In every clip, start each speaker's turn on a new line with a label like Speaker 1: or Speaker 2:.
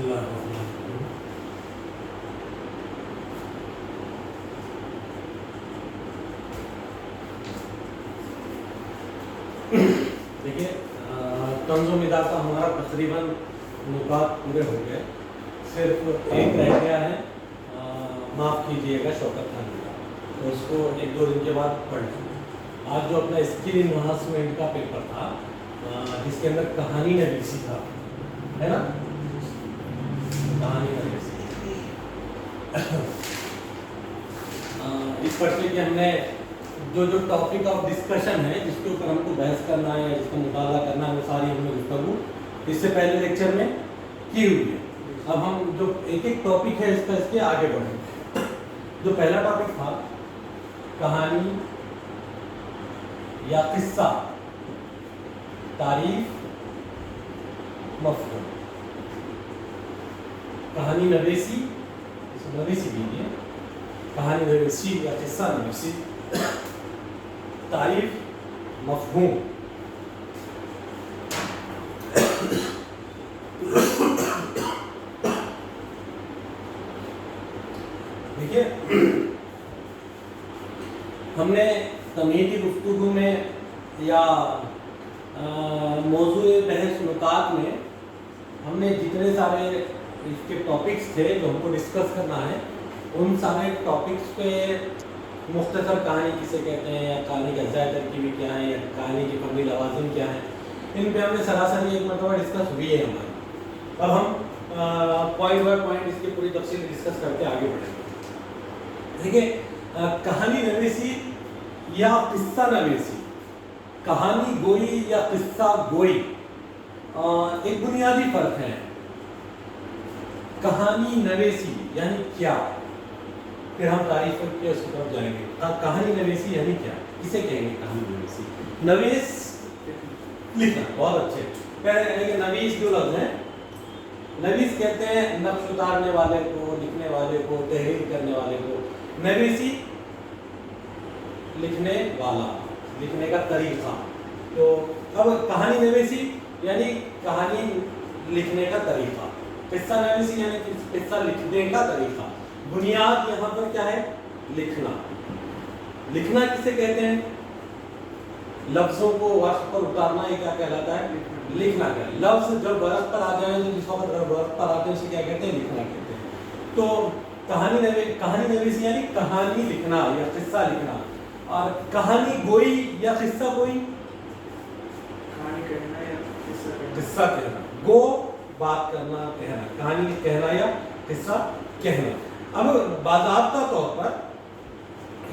Speaker 1: اللہ الرحمن الرحیم. دیکھیے طنز و مزاح کا ہمارا تقریباً نکات پورے ہو گئے. صرف ایک رہ گیا ہے, معاف کیجیے گا شوکت خان کا, تو اس کو ایک دو دن کے بعد پڑھ لیں. آج جو اپنا اسکل انہانسمنٹ کا پیپر تھا جس کے اندر کہانی نویسی تھا, ہے نا, کہانی نویسی, اس پرچے کے ہم نے جو ٹاپک آف ڈسکشن ہے جس کے اوپر ہم کو بحث کرنا ہے یا جس کا مطالعہ کرنا ہے وہ ساری ہم نے گفتگو اس سے پہلے لیکچر میں کی ہوئی ہے. اب ہم جو ایک ایک ٹاپک ہے اس کے آگے بڑھیں گے. جو پہلا ٹاپک تھا کہانی یا قصہ, تعریف, مفہوم. کہانی نویسی, نویسی بھی ہے, کہانی نویسی یا قصہ نویسی, تعریف, مفہوم. دیکھیے ہم نے تمہیدی گفتگو میں یا موضوع بحث نکات میں ہم نے جتنے سارے اس کے ٹاپکس تھے جو ہم کو ڈسکس کرنا ہے ان سارے ٹاپکس پہ مختصر کہانی کسے کہتے ہیں یا کہانی کے اجزاء ترکیبی کیا ہیں یا کہانی کے فنی لوازم کیا ہیں, ان پہ ہم نے سراسری ایک مرتبہ ڈسکس ہوئی ہے ہماری. اب ہم پوائنٹ بائی پوائنٹ اس کی پوری تفصیل ڈسکس کر کے آگے بڑھیں گے. دیکھیے کہانی نویسی یا قصہ نویسی, کہانی گوئی یا قصہ گوئی, ایک بنیادی فرق ہے. کہانی نویسی یعنی کیا, پھر ہم تعریف کر کے اس کی طرف جائیں گے. کہانی نویسی یعنی کیا, کسے کہیں گے کہانی نویسی؟ نویس لکھنا, بہت اچھے. پہلے نویس جو لفظ ہیں, نویس کہتے ہیں نقش اتارنے والے کو, لکھنے والے کو, تحریر کرنے والے کو. نویسی لکھنے والا, لکھنے کا طریقہ. تو اب کہانی نویسی یعنی کہانی لکھنے کا طریقہ, قصہ نویسی یعنی قصہ لکھنے کا طریقہ. بنیاد یہاں پر کیا ہے؟ لکھنا. لکھنا کسے کہتے ہیں؟ لفظوں کو ورق پر اتارنا, یہ کیا کہلاتا ہے؟ لکھنا. کیا لفظ جب ورق پر آ جائے تو جس وقت ورق پر آتے ہیں اسے کیا کہتے ہیں؟ لکھنا کہتے ہیں. تو کہانی نویسی یعنی کہانی لکھنا یا قصہ لکھنا. اور کہانی گوئی یا قصہ گوئی,
Speaker 2: کہانی کہنا یا
Speaker 1: قصہ کہنا. گو بات کرنا, کہنا, کہانی کہنا یا قصہ کہنا. اب باضابطہ طور پر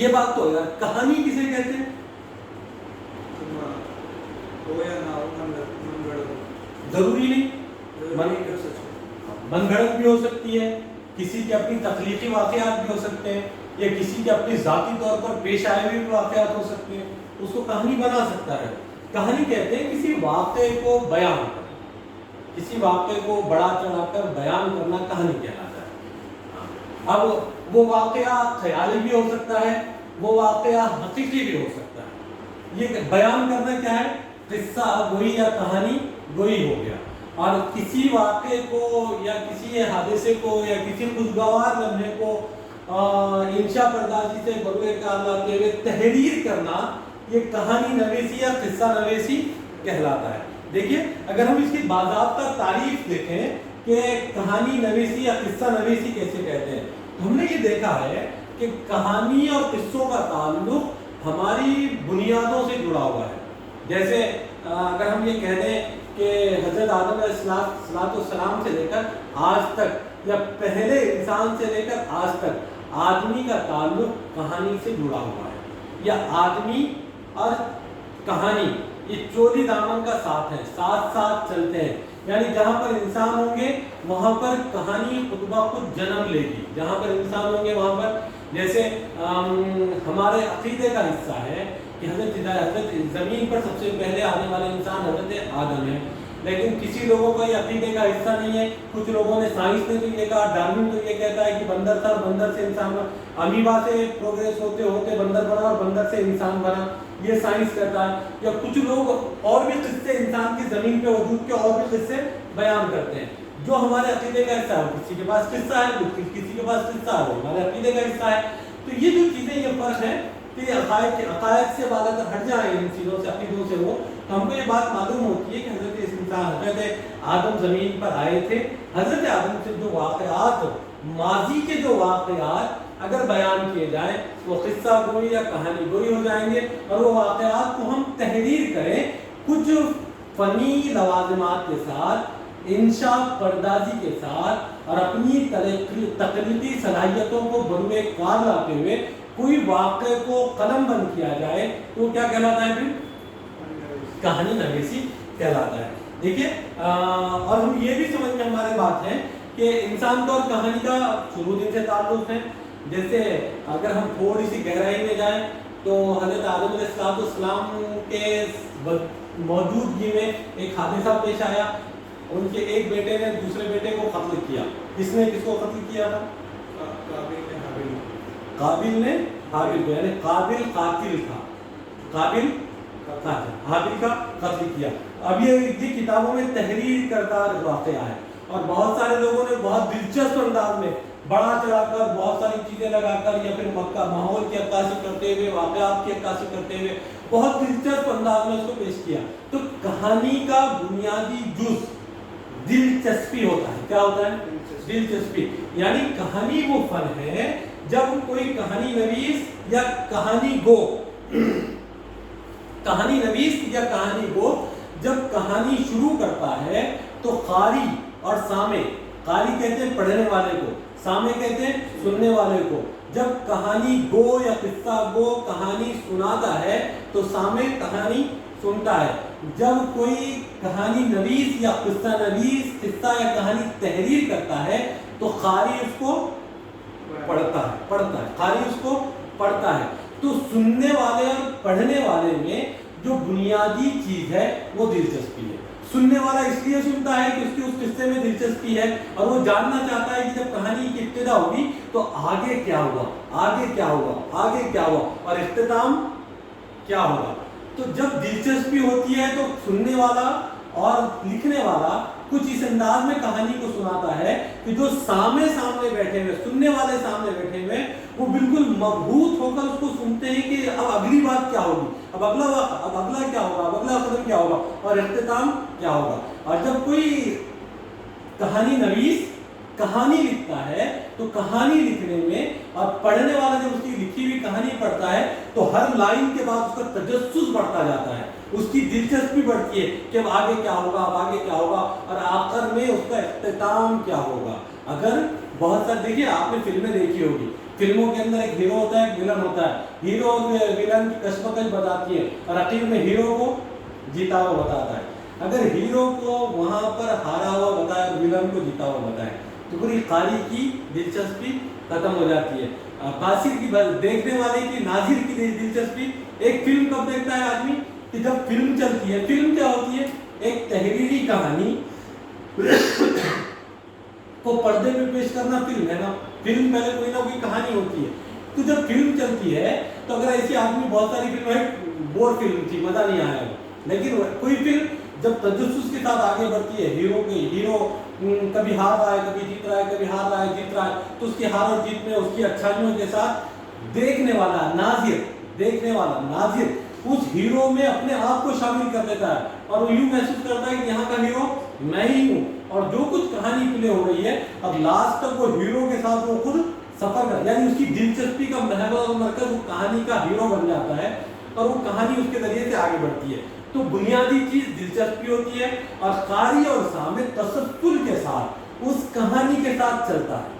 Speaker 1: یہ بات تو ہے, کہانی کسے کہتے ہیں؟ ضروری نہیں, من گھڑت بھی ہو سکتی ہے, کسی کے اپنی تخلیقی واقعات بھی ہو سکتے ہیں, یا کسی کے اپنی ذاتی طور پر پیش آئے ہوئے واقعات ہو سکتے ہیں, اس کو کہانی بنا سکتا ہے. کہانی کہتے ہیں کسی واقعے کو بیان کرنا, کسی واقعے کو بڑا چڑھا کر بیان کرنا کہانی کہلاتا ہے. اب وہ واقعہ خیالی بھی ہو سکتا ہے, وہ واقعہ حقیقی بھی ہو سکتا ہے. یہ بیان کرنا کیا ہے؟ قصہ گوئی یا کہانی گوئی ہو گیا. اور کسی واقعے کو یا کسی حادثے کو یا کسی خوشگوار لمحے کو انشاء پردازی سے بروئے کار لاتے ہوئے تحریر کرنا, یہ کہانی نویسی یا قصہ نویسی کہلاتا ہے. دیکھیے اگر ہم اس کی باضابطہ تعریف دیکھیں کہ کہانی نویسی یا قصہ نویسی کیسے کہتے ہیں, تو ہم نے یہ دیکھا ہے کہ کہانی اور قصوں کا تعلق ہماری بنیادوں سے جڑا ہوا ہے. جیسے اگر ہم یہ کہہ دیں کہ حضرت آدم علیہ السلام سے لے کر آج تک یا پہلے انسان سے لے کر آج تک آدمی کا تعلق کہانی سے جڑا ہوا ہے, یا آدمی اور کہانی یہ چولی دامن کا ساتھ ہے, ساتھ ساتھ چلتے ہیں. یعنی جہاں پر انسان ہوں گے وہاں پر کہانی خود بخود جنم لے گی. جہاں پر انسان ہوں گے وہاں پر, جیسے ہمارے عقیدے کا حصہ ہے کہ حضرت زمین پر سب سے پہلے آنے والے انسان حضرت آدم ہے, لیکن کسی لوگوں کا یہ عقیدے کا حصہ نہیں ہے. کچھ لوگوں نے, سائنس نے تو یہ کہا, ڈارون تو یہ کہتا ہے کہ بندر تھا, بندر سے انسان بنا, امیبا سے پروگریس ہوتے ہوتے بندر بنا اور بندر سے انسان بنا, یہ سائنس کہتا ہے. یا کچھ لوگ اور بھی قصے انسان کی زمین پہ وجود کے اور بھی قصے بیان کرتے ہیں. جو ہمارے عقیدے کا حصہ ہے، کسی کے پاس قصہ ہے، کسی کے پاس قصہ ہے وہ ہمارے عقیدے کا حصہ ہے. تو یہ جو چیزیں، یہ فرق ہے کہ عقائد سے بعد اگر ہٹ جائیں ان چیزوں سے، عقیدوں سے وہ، تو ہم کو یہ بات معلوم ہوتی ہے کہ حضرت آدم زمین پر آئے تھے. حضرت آدم سے جو واقعات، ماضی کے جو واقعات اگر بیان کیے جائیں وہ قصہ گوئی یا کہانی گوئی ہو جائیں گے، اور وہ واقعات کو ہم تحریر کریں کچھ فنی لوازمات کے ساتھ، انشاء پردازی کے ساتھ، اور اپنی تخلیقی صلاحیتوں کو بروئے کار لاتے ہوئے کوئی واقعے کو قلم بند کیا جائے تو وہ کیا کہلاتا ہے؟ پھر کہانی نویسی کہلاتا ہے. دیکھیے اور ہم یہ بھی سمجھنے ہمارے بات ہے کہ انسان کا اور کہانی کا شروع دن سے تعلق ہے. جیسے اگر ہم تھوڑی سی گہرائی میں جائیں تو حضرت آدم علیہ السلام کے موجودگی میں ایک حادثہ پیش آیا. ان کے ایک بیٹے نے دوسرے بیٹے کو قتل کیا. کس نے کس کو قتل کیا تھا؟ قابل نے حابل کو، یعنی قابل قاتل تھا، قابل قاتل، حابل کا قتل کیا. اب یہ کتابوں میں تحریر کردہ واقعہ ہے، اور بہت سارے لوگوں نے بہت دلچسپ انداز میں بڑا چڑھا کر بہت ساری چیزیں لگا کر یا پھر مکہ ماحول کی عکاسی کرتے ہوئے، واقعات کی عکاسی کرتے ہوئے بہت دلچسپ انداز میں اس کو پیش کیا. تو کہانی کا بنیادی جز دلچسپی ہوتا ہے. کیا ہوتا ہے؟ دلچسپی. یعنی کہانی وہ فن ہے جب کوئی کہانی نویس یا کہانی گو جب کہانی شروع کرتا ہے تو قاری اور سامع، قاری کہتے ہیں پڑھنے والے کو، سامع کہتے ہیں سننے والے کو. جب کہانی گو یا قصہ گو کہانی سناتا ہے تو سامع کہانی سنتا ہے. جب کوئی کہانی نویس یا قصہ نویس قصہ یا کہانی تحریر کرتا ہے تو قاری اس کو پڑھتا ہے، قاری اس کو پڑھتا ہے. تو سننے والے اور پڑھنے والے میں جو بنیادی چیز ہے وہ دلچسپی ہے. سننے والا اس لیے سنتا ہے کہ اس کی اس قصے میں دلچسپی ہے اور وہ جاننا چاہتا ہے کہ جب کہانی کی ابتدا ہوگی تو آگے کیا ہوا، آگے کیا ہوا، آگے کیا ہوا، اور اختتام کیا ہوگا. تو جب دلچسپی ہوتی ہے تو سننے والا اور لکھنے والا کچھ اس انداز میں کہانی کو سناتا ہے کہ جو سامنے بیٹھے ہوئے، سننے والے سامنے بیٹھے ہوئے، وہ بالکل مبہوت ہو کر اس کو سنتے ہیں کہ اب اگلی بات کیا ہوگی، اب اگلا کیا ہوگا، اب اگلا قدم کیا ہوگا، اور اختتام کیا ہوگا. اور جب کوئی کہانی نویس کہانی لکھتا ہے تو کہانی لکھنے میں اور پڑھنے والا جب اس کی لکھی ہوئی کہانی پڑھتا ہے تو ہر لائن کے بعد اس کا تجسس بڑھتا جاتا ہے، اس کی دلچسپی بڑھتی ہے کہ اب آگے کیا ہوگا، اب آگے کیا ہوگا، اور آخر میں اس کا اختتام کیا ہوگا. اگر بہت سارے دیکھیے آپ نے فلمیں دیکھی ہوگی، فلموں کے اندر ایک ہیرو ہوتا ہے، ایک ویلن ہوتا ہے. ہیرو اور ویلن کی کشمکش بتاتی ہے اور آخر میں ہیرو کو جیتا ہوا بتاتا ہے. اگر ہیرو کو وہاں پر ہارا ہوا بتایا اور ویلن کو جیتا ہوا بتایا تو پوری قاری کی دلچسپی ختم ہو جاتی ہے. قاصر کی دیکھنے والے کی، ناظر کی دلچسپی. ایک فلم کب دیکھتا ہے آدمی؟ کہ جب فلم چلتی ہے. فلم کیا ہوتی ہے؟ ایک تحریری کہانی کو پردے پہ پیش کرنا فلم ہے نا. فلم پہلے کوئی نہ کوئی کہانی ہوتی ہے. تو جب فلم چلتی ہے تو اگر ایسی آدمی، بہت ساری فلم بور فلم تھی، مزہ نہیں آیا، لیکن کوئی فلم جب تجسس کے ساتھ آگے بڑھتی ہے، ہیرو کبھی ہار رہا ہے، کبھی جیت رہا ہے، کبھی ہار رہا ہے، جیت رہا ہے، تو اس کی ہار اور جیت میں اس کی اچھائیوں کے ساتھ دیکھنے والا ناظر اس ہیرو میں اپنے آپ کو شامل کر دیتا ہے اور وہ یوں محسوس کرتا ہے کہ یہاں کا ہیرو میں ہی ہوں. اور جو کچھ کہانی پلے ہو رہی ہے اب لاسٹ تک وہ ہیرو کے ساتھ وہ خود سفر کر، یعنی اس کی دلچسپی کا محور اور مرکز وہ کہانی کا ہیرو بن جاتا ہے اور وہ کہانی اس کے ذریعے سے آگے بڑھتی ہے. تو بنیادی چیز دلچسپی ہوتی ہے اور قاری اور سامع تسلسل کے ساتھ اس کہانی کے ساتھ چلتا ہے.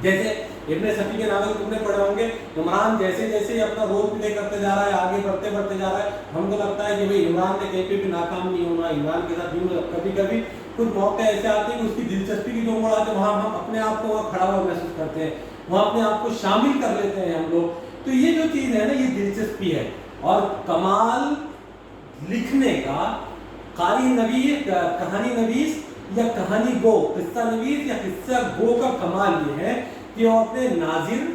Speaker 1: جیسے ابن صفی کے ناول تم نے پڑھے ہوں گے، عمران جیسے جیسے اپنا رول پلے کرتے جا رہا ہے، آگے بڑھتے جا رہا ہے، ہم کو لگتا ہے کہ بھئی عمران نے کہیں پہ بھی ناکام نہیں ہونا. عمران کے ساتھ کبھی کبھی کچھ موقع ایسے آتے ہیں کہ اس کی دلچسپی کی جو موڑ آتے ہیں وہاں ہم اپنے آپ کو وہاں کھڑا ہوا محسوس کرتے ہیں، وہاں اپنے آپ کو شامل کر لیتے ہیں ہم لوگ. تو یہ جو چیز ہے نا، یہ دلچسپی ہے. اور کمال لکھنے کا قاری نویس، کہانی نویس یا کہانی گو، قصہ نویس یا قصہ گو کا کمال یہ ہے کہ وہ اپنے ناظر،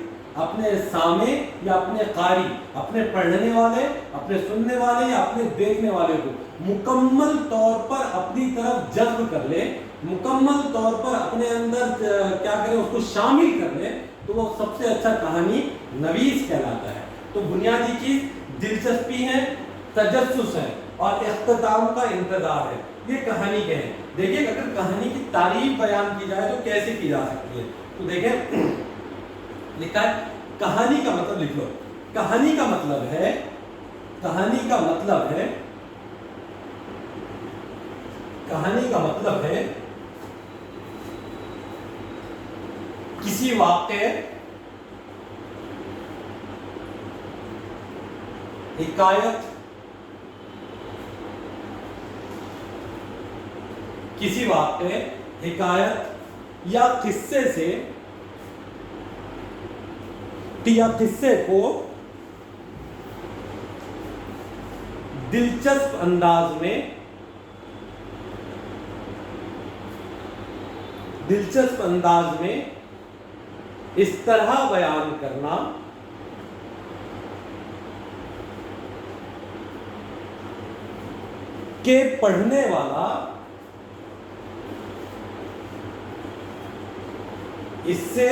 Speaker 1: اپنے سامع یا اپنے قاری، اپنے پڑھنے والے، اپنے سننے والے یا اپنے دیکھنے والے کو مکمل طور پر اپنی طرف جذب کر لے مکمل طور پر اپنے اندر کیا کرے اس کو شامل کر لے تو وہ سب سے اچھا کہانی نویس کہلاتا ہے۔ تو بنیادی چیز دلچسپی ہے، تجسس ہے اور اختتام کا انتظار ہے، یہ کہانی کے ہیں۔ دیکھیے اگر کہانی کی تعریف بیان کی جائے تو کیسے کی جا سکتی ہے، تو دیکھیں لکھا ہے کہانی کا مطلب، لکھ لو، کہانی کا مطلب ہے، کہانی کا مطلب ہے، کہانی کا مطلب ہے کسی واقعے، حکایت، کسی واقعے، حکایت یا قصے سے یا قصے کو دلچسپ انداز میں، دلچسپ انداز میں اس طرح بیان کرنا کہ پڑھنے والا اس سے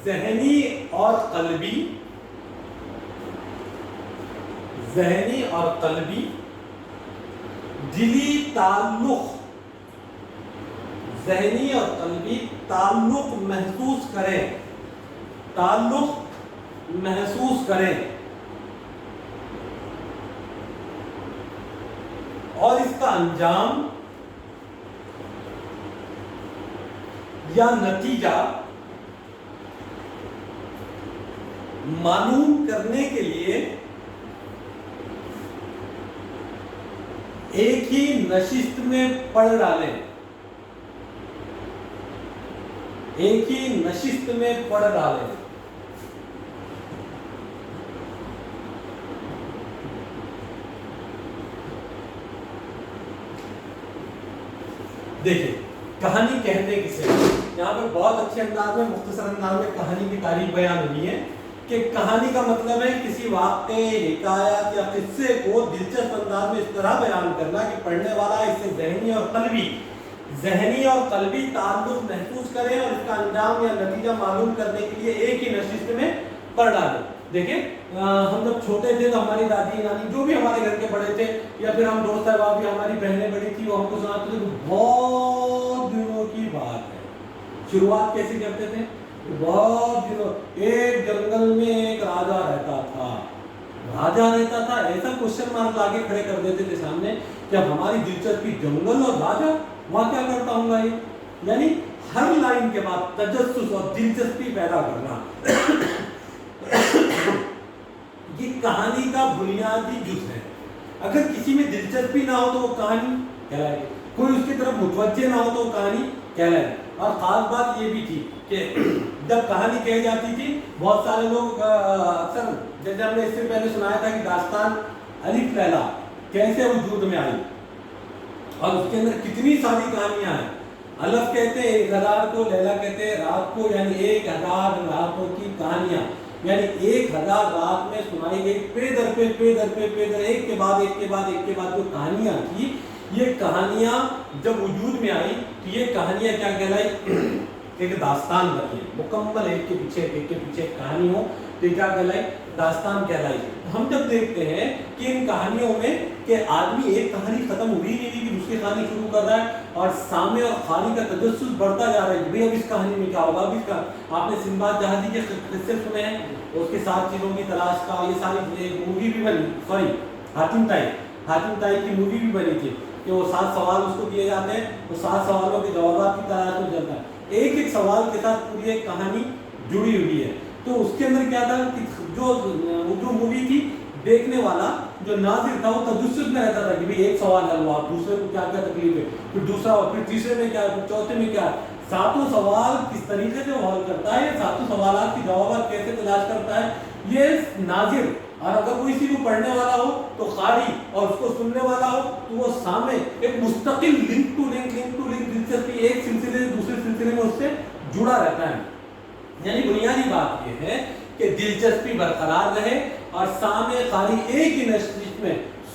Speaker 1: ذہنی اور قلبی دلی تعلق، ذہنی اور قلبی تعلق محسوس کریں، تعلق محسوس کریں اور اس کا انجام یا نتیجہ معلوم کرنے کے لیے ایک ہی نشست میں پڑھ ڈالیں، ایک ہی نشست میں پڑھ ڈالیں۔ دیکھیں کہانی کہتے کسے، یہاں پر بہت اچھے انداز میں، مختصر انداز میں کہانی کی تعریف بیان ہوئی ہے کہ کہانی کا مطلب ہے کسی واقعے، حکایت یا قصے کو دلچسپ انداز میں اس طرح بیان کرنا کہ پڑھنے والا اس سے ذہنی اور قلبی تعلق محسوس کرے اور اس کا انجام یا نتیجہ معلوم کرنے کے لیے ایک ہی نشست میں پڑھ ڈالے۔ دیکھیں ہم جب چھوٹے تھے تو ہماری دادی نانی جو بھی ہمارے گھر کے بڑے تھے یا پھر ہم دوست احباب یا ہماری بہنیں بڑی تھی وہ ہم کو سناتے تھے، بہت دنوں کی بات ہے۔ شروعات کیسے کرتے تھے؟ بہت دنوں، ایک جنگل میں ایک راجا رہتا تھا، ایسا کوشچن مارک آگے کھڑے کر دیتے تھے سامنے کہ اب ہماری دلچسپی جنگل اور راجا، وہاں کیا کرتا ہوں گا یہ، یعنی ہر لائن کے بعد تجسس اور دلچسپی پیدا کرنا، یہ کہانی کا بنیادی جز ہے۔ اگر کسی میں دلچسپی نہ ہو تو وہ کہانی کہلائے گی، کوئی اس کی طرف متوجہ نہ ہو تو وہ کہانی کہلائے گی۔ اور خاص بات یہ بھی تھی کہ جب کہانی کہی جاتی تھی بہت سارے لوگ اکثر، جیسے ہم نے اس سے پہلے سنایا تھا کہ داستان الف لیلا کیسے وجود میں آئی اور اس کے اندر کتنی ساری کہانیاں ہیں۔ الف کہتے ہیں 1000 کو، لیلا کہتے ہیں رات کو، یعنی 1000 راتوں کی کہانیاں، یعنی 1000 رات میں سنائی گئی پے در پے ایک کے بعد جو کہانیاں تھی، یہ کہانیاں جب وجود میں آئی تو یہ کہانیاں کیا کہلائی؟ ایک داستان بنی، مکمل ایک کے پیچھے کہانی ہو تو یہ کیا کہلائی؟ داستان کہلائی۔ ہم جب دیکھتے ہیں کہ ان کہانیوں میں کہ آدمی ایک کہانی ختم ہوئی نہیں کہ دوسری کہانی شروع کر رہا ہے اور سامع اور قاری کا تجسس بڑھتا جا رہا ہے کہ بھئی اب اس کہانی میں کیا ہوگا، اب اس کا آپ نے سندباد جہازی کے قصے سنے ہیں، اس کے 7 چیزوں کی تلاش کا، یہ ساری ایک مووی بھی بنی، حاتم طائی کی مووی بھی بنی تھی کہ وہ 7 سوال اس کو دیے جاتے ہیں، وہ 7 سوالوں کے جوابات کی تلاش میں چلتا ہے، ایک سوال کے ساتھ پوری ایک کہانی جڑی ہوئی ہے۔ تو اس کے اندر کیا تھا کہ جو مووی تھی، دیکھنے والا جو ناظر تھا وہ تجسس میں رہتا تھا کہ بھئی ایک سوال حل ہوا، دوسرے کو کیا تکلیف ہے، پھر دوسرا، پھر تیسرے میں کیا ہے، پھر چوتھے میں کیا ہے، 7 سوال کس طریقے سے وہ حل کرتا ہے، 7 سوالات کی جوابات کیسے تلاش کرتا ہے، یہ ناظر، اور اگر وہ اسی کو پڑھنے والا ہو تو قاری اور اس کو سننے والا ہو تو وہ سامع، ایک مستقل لنک ٹو لنک دلچسپی ایک سلسلے سے دوسرے سلسلے میں اس سے جڑا رہتا ہے۔ یعنی بنیادی بات یہ ہے کہ دلچسپی برقرار رہے اور سامع قاری ایک ہی نشست میں